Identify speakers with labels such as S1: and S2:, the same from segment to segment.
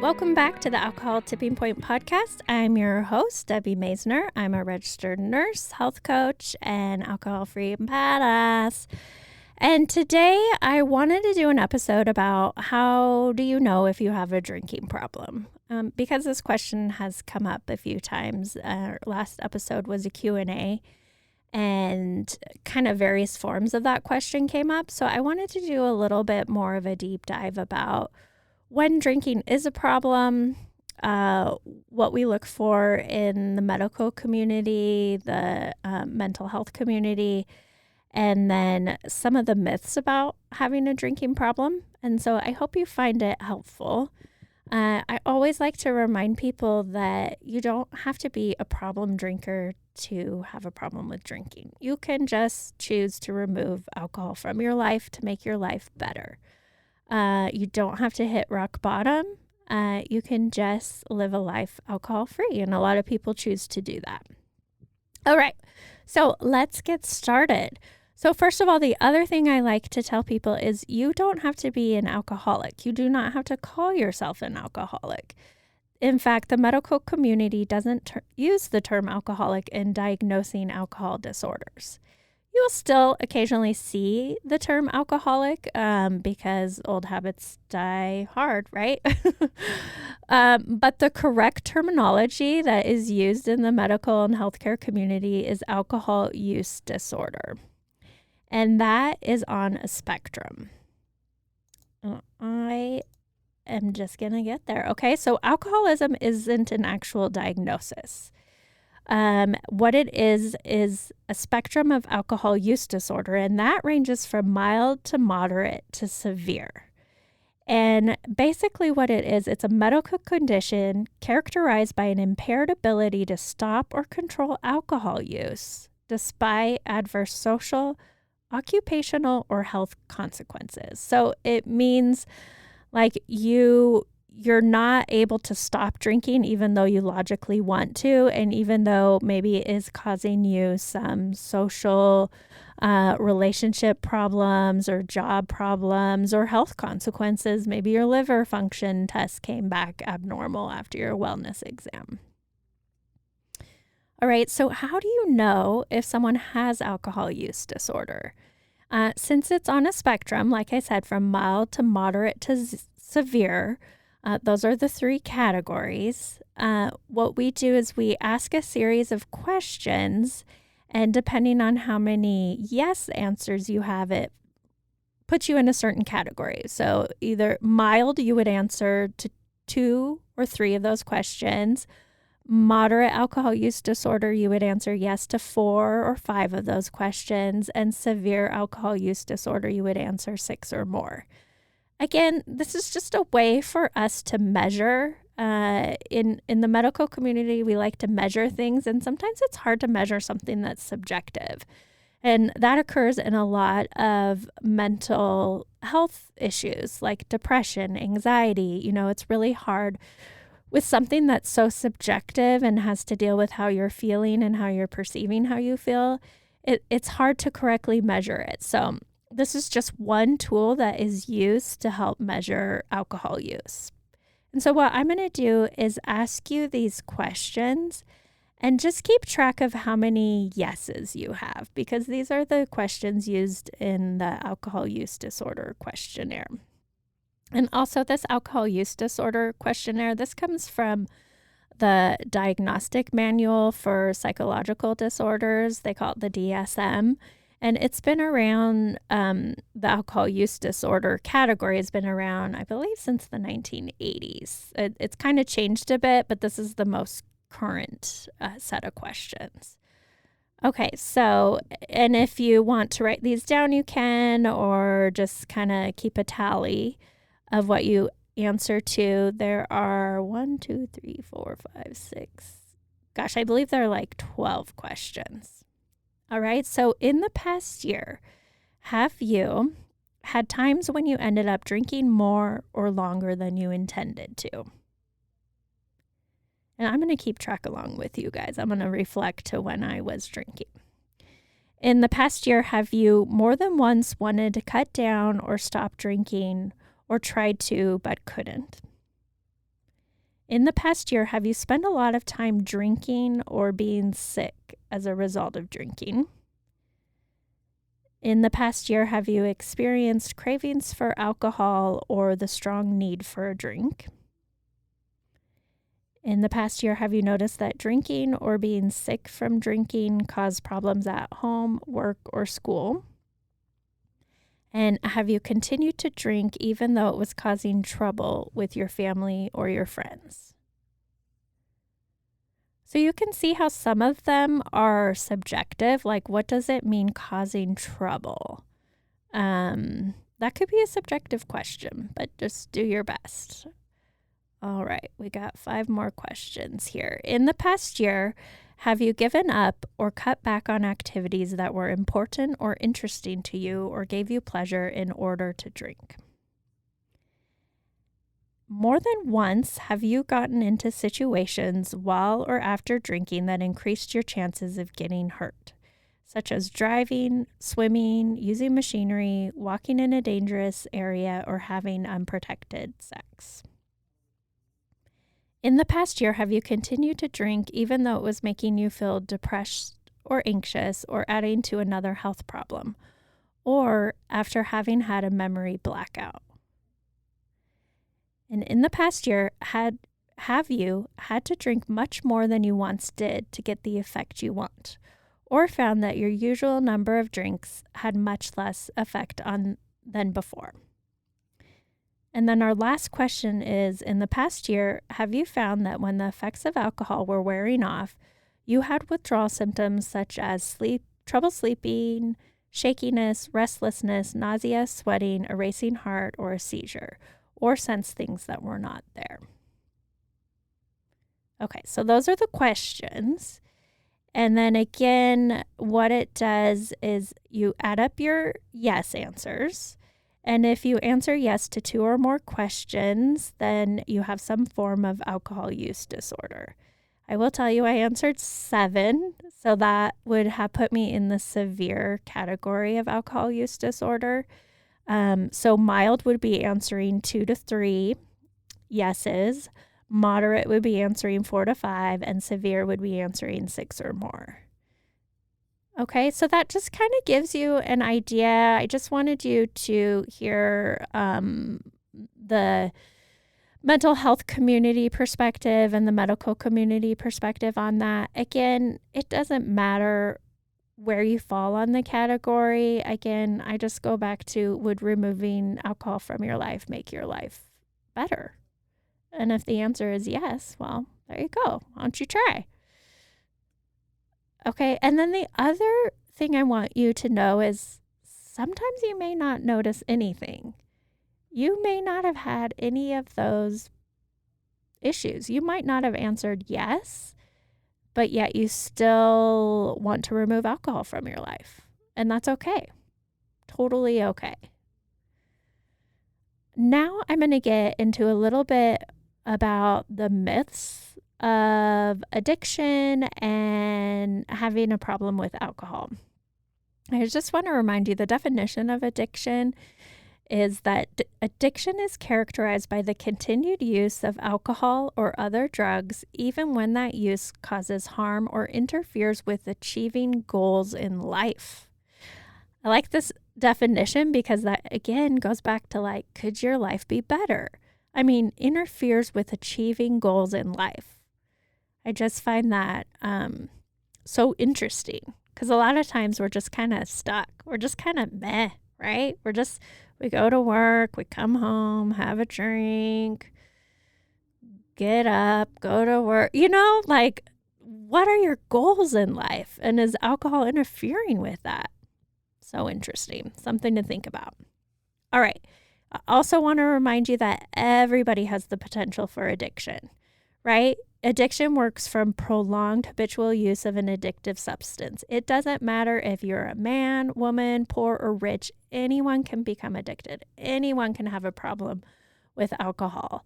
S1: Welcome back to the Alcohol Tipping Point podcast. I'm your host, Debbie Maisner. I'm a registered nurse, health coach, and alcohol-free badass. And today I wanted to do an episode about how do you know if you have a drinking problem? Because this question has come up a few times. Last episode was a Q&A, and kind of various forms of that question came up. So I wanted to do a little bit more of a deep dive about when drinking is a problem, what we look for in the medical community, the mental health community, and then some of the myths about having a drinking problem. And so I hope you find it helpful. I always like to remind people that you don't have to be a problem drinker to have a problem with drinking. You can just choose to remove alcohol from your life to make your life better. You don't have to hit rock bottom. You can just live a life alcohol-free, and a lot of people choose to do that. All right, so let's get started. So first of all, the other thing I like to tell people is you don't have to be an alcoholic. You do not have to call yourself an alcoholic. In fact, the medical community doesn't use the term alcoholic in diagnosing alcohol disorders. You will still occasionally see the term alcoholic because old habits die hard, right? But the correct terminology that is used in the medical and healthcare community is alcohol use disorder. And that is on a spectrum. I am just going to get there. Okay, so alcoholism isn't an actual diagnosis. What it is a spectrum of alcohol use disorder, and that ranges from mild to moderate to severe. And basically what it is, it's a medical condition characterized by an impaired ability to stop or control alcohol use despite adverse social, occupational, or health consequences. So it means like you're not able to stop drinking even though you logically want to, and even though maybe it is causing you some social relationship problems or job problems or health consequences. Maybe your liver function test came back abnormal after your wellness exam. All right, so how do you know if someone has alcohol use disorder? Since it's on a spectrum, like I said, from mild to moderate to severe, those are the three categories. What we do is we ask a series of questions, and depending on how many yes answers you have, it puts you in a certain category. So either mild, you would answer to 2 or 3 of those questions. Moderate alcohol use disorder, you would answer yes to 4 or 5 of those questions. And severe alcohol use disorder, you would answer 6 or more. Again, this is just a way for us to measure. In the medical community, we like to measure things, and sometimes it's hard to measure something that's subjective. And that occurs in a lot of mental health issues like depression, anxiety. You know, it's really hard with something that's so subjective and has to deal with how you're feeling and how you're perceiving how you feel. It's hard to correctly measure it. So this is just one tool that is used to help measure alcohol use. And so what I'm going to do is ask you these questions and just keep track of how many yeses you have, because these are the questions used in the alcohol use disorder questionnaire. And also this alcohol use disorder questionnaire, this comes from the Diagnostic Manual for Psychological Disorders. They call it the DSM. And it's been around, the alcohol use disorder category has been around, I believe, since the 1980s. It's kind of changed a bit, but this is the most current set of questions. Okay, so, and if you want to write these down, you can, or just kind of keep a tally of what you answer to. There are 1, 2, 3, 4, 5, 6. Gosh, I believe there are like 12 questions. All right, so in the past year, have you had times when you ended up drinking more or longer than you intended to? And I'm going to keep track along with you guys. I'm going to reflect to when I was drinking. In the past year, have you more than once wanted to cut down or stop drinking or tried to but couldn't? In the past year, have you spent a lot of time drinking or being sick as a result of drinking? In the past year, have you experienced cravings for alcohol or the strong need for a drink? In the past year, have you noticed that drinking or being sick from drinking caused problems at home, work, or school? And have you continued to drink even though it was causing trouble with your family or your friends? So you can see how some of them are subjective, like what does it mean causing trouble? That could be a subjective question, but just do your best. All right, we got 5 more questions here. In the past year, have you given up or cut back on activities that were important or interesting to you or gave you pleasure in order to drink? More than once, have you gotten into situations while or after drinking that increased your chances of getting hurt, such as driving, swimming, using machinery, walking in a dangerous area, or having unprotected sex? In the past year, have you continued to drink even though it was making you feel depressed or anxious or adding to another health problem, or after having had a memory blackout? And in the past year, have you had to drink much more than you once did to get the effect you want, or found that your usual number of drinks had much less effect on than before? And then our last question is, in the past year, have you found that when the effects of alcohol were wearing off, you had withdrawal symptoms such as trouble sleeping, shakiness, restlessness, nausea, sweating, a racing heart, or a seizure, or sense things that were not there? Okay, so those are the questions. And then again, what it does is you add up your yes answers. And if you answer yes to 2 or more questions, then you have some form of alcohol use disorder. I will tell you I answered 7, so that would have put me in the severe category of alcohol use disorder. So mild would be answering 2 to 3 yeses, moderate would be answering 4 to 5, and severe would be answering 6 or more. Okay, so that just kind of gives you an idea. I just wanted you to hear the mental health community perspective and the medical community perspective on that. Again, it doesn't matter where you fall on the category. Again, I just go back to, would removing alcohol from your life make your life better? And if the answer is yes, well, there you go. Why don't you try? Okay, and then the other thing I want you to know is sometimes you may not notice anything. You may not have had any of those issues. You might not have answered yes, but yet you still want to remove alcohol from your life. And that's okay. Totally okay. Now I'm going to get into a little bit about the myths of addiction and having a problem with alcohol. I just want to remind you the definition of addiction is that addiction is characterized by the continued use of alcohol or other drugs, even when that use causes harm or interferes with achieving goals in life. I like this definition because that, again, goes back to like, could your life be better? I mean, interferes with achieving goals in life. I just find that so interesting because a lot of times we're just kind of stuck. We're just kind of meh, right? We go to work, we come home, have a drink, get up, go to work. Like, what are your goals in life? And is alcohol interfering with that? So interesting. Something to think about. All right. I also want to remind you that everybody has the potential for addiction, right? Addiction works from prolonged habitual use of an addictive substance. It doesn't matter if you're a man, woman, poor, or rich. Anyone can become addicted. Anyone can have a problem with alcohol.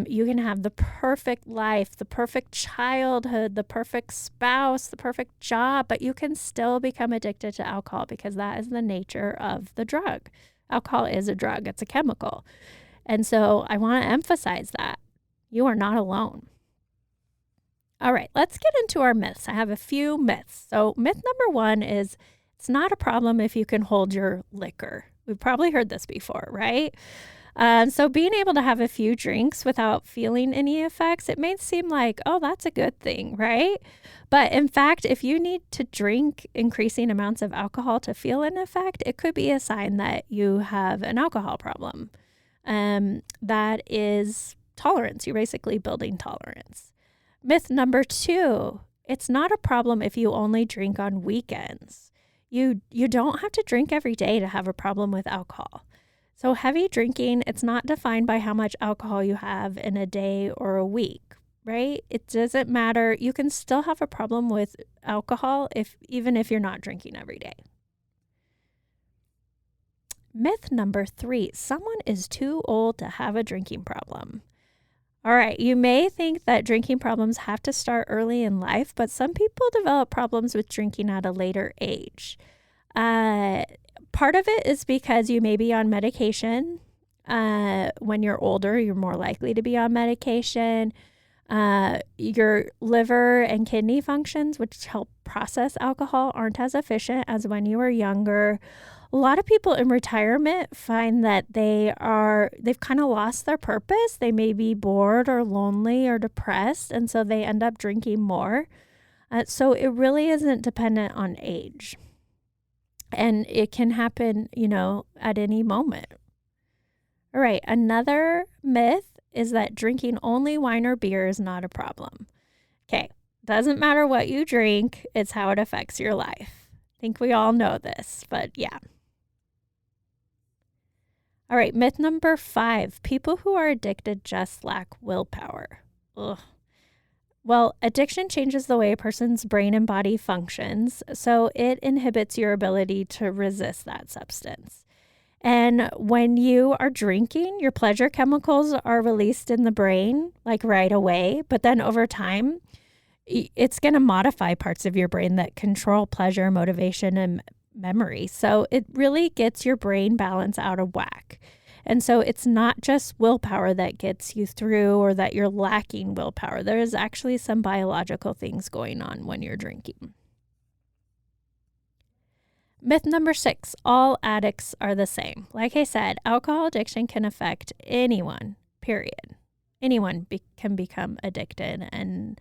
S1: You can have the perfect life, the perfect childhood, the perfect spouse, the perfect job, but you can still become addicted to alcohol because that is the nature of the drug. Alcohol is a drug. It's a chemical. And so I want to emphasize that. You are not alone. All right, let's get into our myths. I have a few myths. So, myth number 1 is it's not a problem if you can hold your liquor. We've probably heard this before, right? So being able to have a few drinks without feeling any effects, it may seem like, oh, that's a good thing, right? But in fact, if you need to drink increasing amounts of alcohol to feel an effect, it could be a sign that you have an alcohol problem. That is tolerance. You're basically building tolerance. Myth number 2, it's not a problem if you only drink on weekends. You don't have to drink every day to have a problem with alcohol. So heavy drinking, it's not defined by how much alcohol you have in a day or a week, right? It doesn't matter. You can still have a problem with alcohol even if you're not drinking every day. Myth number 3, someone is too old to have a drinking problem. All right, you may think that drinking problems have to start early in life, but some people develop problems with drinking at a later age. Part of it is because you may be on medication. When you're older, you're more likely to be on medication. Your liver and kidney functions, which help process alcohol, aren't as efficient as when you were younger. A lot of people in retirement find that they've kind of lost their purpose. They may be bored or lonely or depressed, and so they end up drinking more. So it really isn't dependent on age. And it can happen, at any moment. All right, another myth is that drinking only wine or beer is not a problem. Okay, doesn't matter what you drink, it's how it affects your life. I think we all know this, but yeah. All right, myth number 5, people who are addicted just lack willpower. Ugh. Well, addiction changes the way a person's brain and body functions, so it inhibits your ability to resist that substance. And when you are drinking, your pleasure chemicals are released in the brain, like right away, but then over time, it's going to modify parts of your brain that control pleasure, motivation, and memory. So it really gets your brain balance out of whack. And so it's not just willpower that gets you through or that you're lacking willpower. There is actually some biological things going on when you're drinking. Myth number 6, all addicts are the same. Like I said, alcohol addiction can affect anyone, period. Anyone can become addicted, and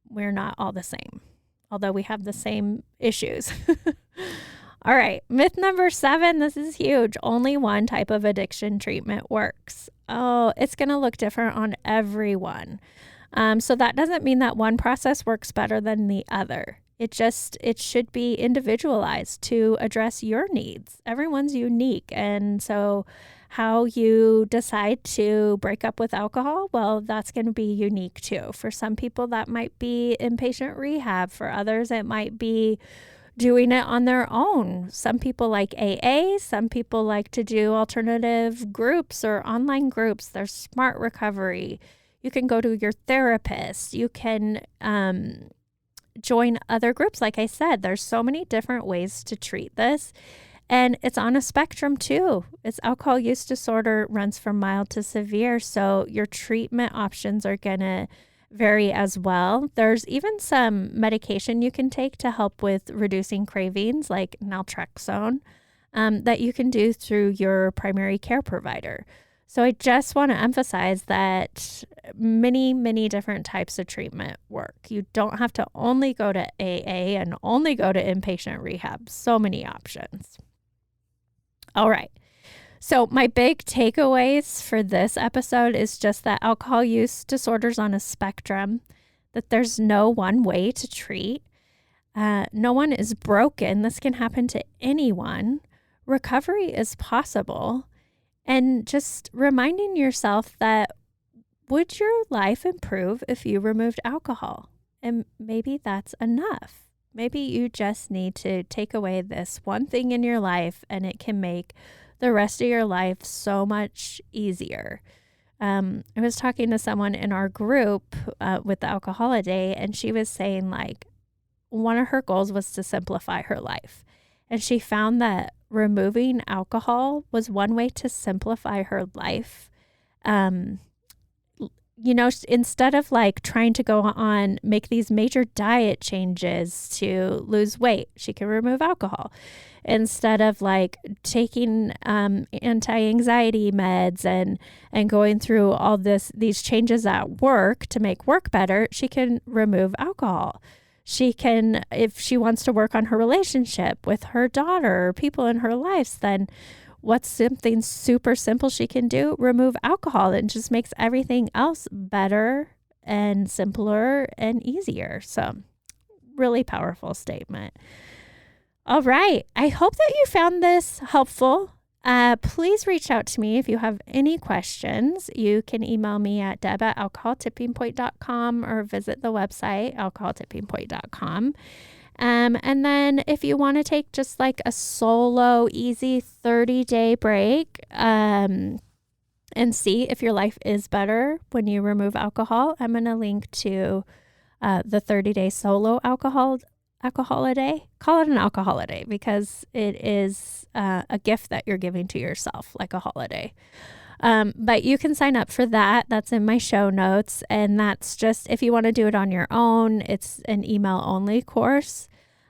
S1: we're not all the same, although we have the same issues. All right, myth number 7, this is huge. Only one type of addiction treatment works. Oh, it's going to look different on everyone. So that doesn't mean that one process works better than the other. It should be individualized to address your needs. Everyone's unique. And so how you decide to break up with alcohol, well, that's going to be unique too. For some people, that might be inpatient rehab. For others, it might be doing it on their own. Some people like AA. Some people like to do alternative groups or online groups. There's Smart Recovery. You can go to your therapist. You can join other groups. Like I said, there's so many different ways to treat this. And it's on a spectrum too. It's alcohol use disorder runs from mild to severe. So your treatment options are going to vary as well. There's even some medication you can take to help with reducing cravings, like naltrexone, that you can do through your primary care provider. So I just want to emphasize that many, many different types of treatment work. You don't have to only go to AA and only go to inpatient rehab. So many options. All right. So my big takeaways for this episode is just that alcohol use disorders on a spectrum, that there's no one way to treat. No one is broken. This can happen to anyone. Recovery is possible. And just reminding yourself that would your life improve if you removed alcohol? And maybe that's enough. Maybe you just need to take away this one thing in your life and it can make the rest of your life so much easier. I was talking to someone in our group with the Alcoholiday, and she was saying like one of her goals was to simplify her life. And she found that removing alcohol was one way to simplify her life. instead of like trying to make these major diet changes to lose weight, she can remove alcohol. Instead of like taking anti-anxiety meds and going through all these changes at work to make work better, she can remove alcohol. She can, if she wants to work on her relationship with her daughter or people in her lives, then what's something super simple she can do? Remove alcohol. It just makes everything else better and simpler and easier. So really powerful statement. All right. I hope that you found this helpful. Please reach out to me if you have any questions. You can email me at deb@alcoholtippingpoint.com or visit the website, alcoholtippingpoint.com. And then if you want to take just like a solo, easy 30-day break and see if your life is better when you remove alcohol, I'm going to link to the 30-day Solo Alcoholiday. Call it an alcoholiday because it is a gift that you're giving to yourself, like a holiday. But you can sign up for that. That's in my show notes. And that's just, if you want to do it on your own, it's an email only course.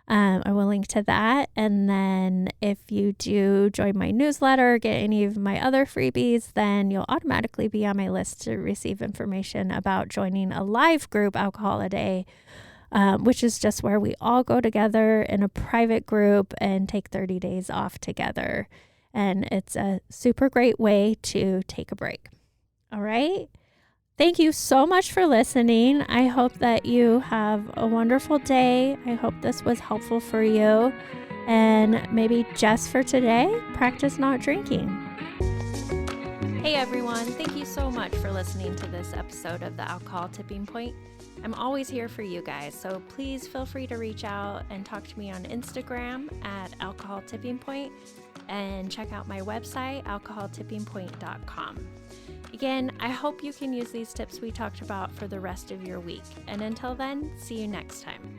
S1: I will link to that. And then if you do join my newsletter, get any of my other freebies, then you'll automatically be on my list to receive information about joining a live group Alcoholiday, which is just where we all go together in a private group and take 30 days off together. And it's a super great way to take a break. All right. Thank you so much for listening. I hope that you have a wonderful day. I hope this was helpful for you. And maybe just for today, practice not drinking. Hey everyone, thank you so much for listening to this episode of the Alcohol Tipping Point. I'm always here for you guys, so please feel free to reach out and talk to me on Instagram at Alcohol Tipping Point and check out my website, alcoholtippingpoint.com. Again, I hope you can use these tips we talked about for the rest of your week. And until then, see you next time.